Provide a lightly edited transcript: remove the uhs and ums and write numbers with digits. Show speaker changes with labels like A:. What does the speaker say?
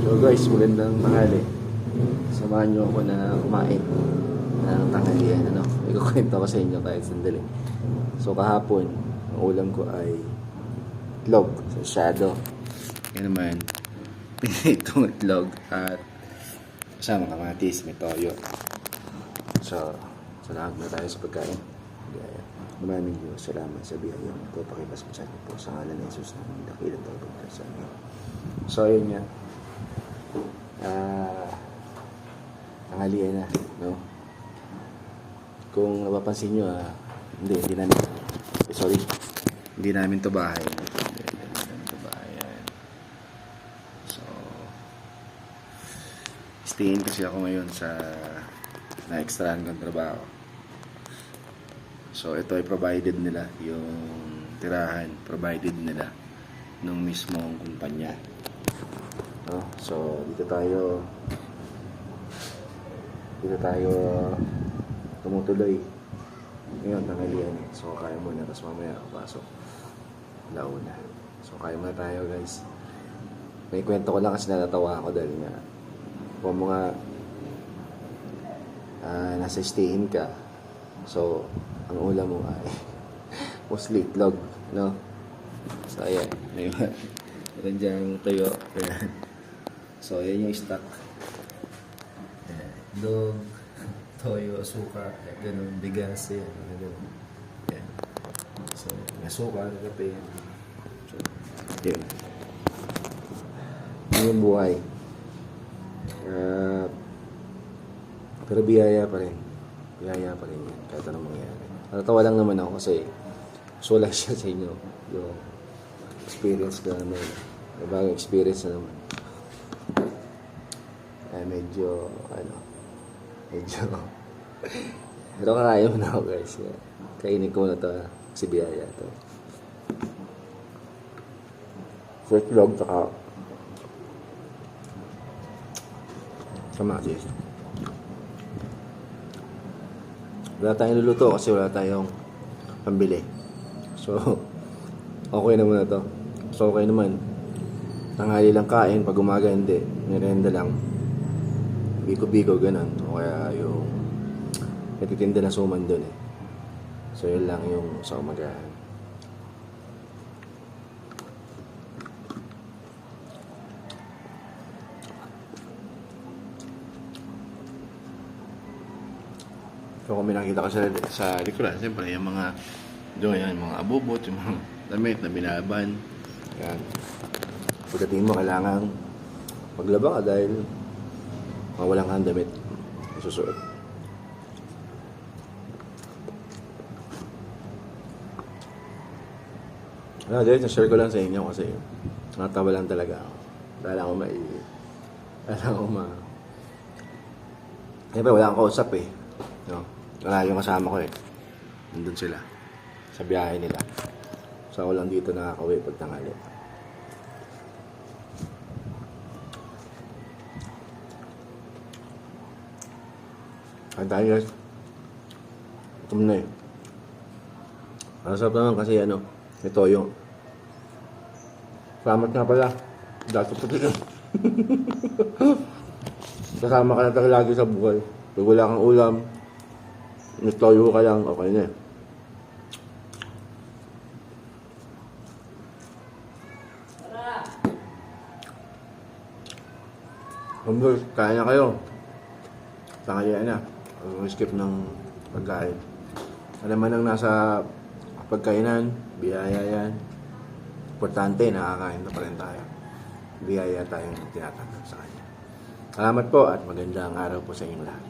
A: So guys, magandang tanghali. Samahan nyo ako na kumain ng tanghalian. Ikukwento ko sa inyo kahit sandali. So kahapon, ang ulam ko ay itlog sa shadow. Yan naman, itong itlog at kasama kamatis, may toyo. So, salamat na tayo sa pagkain. Maraming Diyos, salamat sa biyaya na ito. Pakipas mo sa atin po sa ngalan ng Jesus na dakilang tawag sa amin. So, yun nga. Tanghalian na, no? Kung napapansin nyo, hindi namin, hindi namin to bahay. So, stayin kasi ako ngayon sa na-extrahan kong trabaho. So, ito ay provided nila, yung tirahan, provided nila nung mismong kumpanya. No? So, dito tayo tumutuloy ngayon, tanghalian. So, kaya muna, tapos mamaya pasok launa. So, kaya muna tayo, guys. May kwento ko lang kasi natatawa ako dahil nga kung mga nasa stayin ka, so ang ulam mo ay mostly itlog, no? So, ayan, meron diyang tuyo. Ayan. So, ayan yung stock. Itlog, toyo, suka, ganun, bigas, yan, ganun. Yan. So, may suka, kape. So, yun. Yun yung buhay. Pero biyaya pa rin. Biyaya pa rin yan, kahit anong mangyari. Natatawa lang naman ako kasi sulang siya sa inyo yung experience ko naman. May bagong experience na naman. Medyo pero kaya mo na ako, guys. Kainin ko na to kasi biyaya to. First vlog saka kamatis. Wala tayong luluto kasi wala tayong pambili. So, okay na muna to. So, okay naman. Tanghali lang kain, pag umaga hindi. Merenda lang. Biko-biko, ganun. O kaya yung natitinda na suman dun eh. So, yun lang yung sa umagahan. So, kung may nakita ko sa likuran, siyempre, yung mga doon, yung mga abubot, yung mga damit na binaban. Yan. Pagdating mo, kailangan maglaba ka dahil mawalang kang damit susuot. Dahil na-share ko lang sa inyo kasi natawa lang talaga ako. Dahil siyempre, wala akong kausap eh. No? Wala yung kasama ko eh. Nandun sila. Sa biyahe nila. So ako lang dito nakakauwi pag tanghali. Kain tayo, guys. Ito na eh. Ang sarap naman kasi may toyo. Salamat nga pala. Dato pa dito. Kasama ka na talaga lagi sa buhay. Pag wala kang ulam, may toyo ka lang, okay na eh. Guys, kain na kayo. Tanghalian na. Skip ng pagkain. Alam man ang nasa pagkainan, biyaya yan. Importante, nakakain na pa rin tayo. Biyaya tayong tinatanggap sa kanya. Salamat po at magandang araw po sa inyong lahat.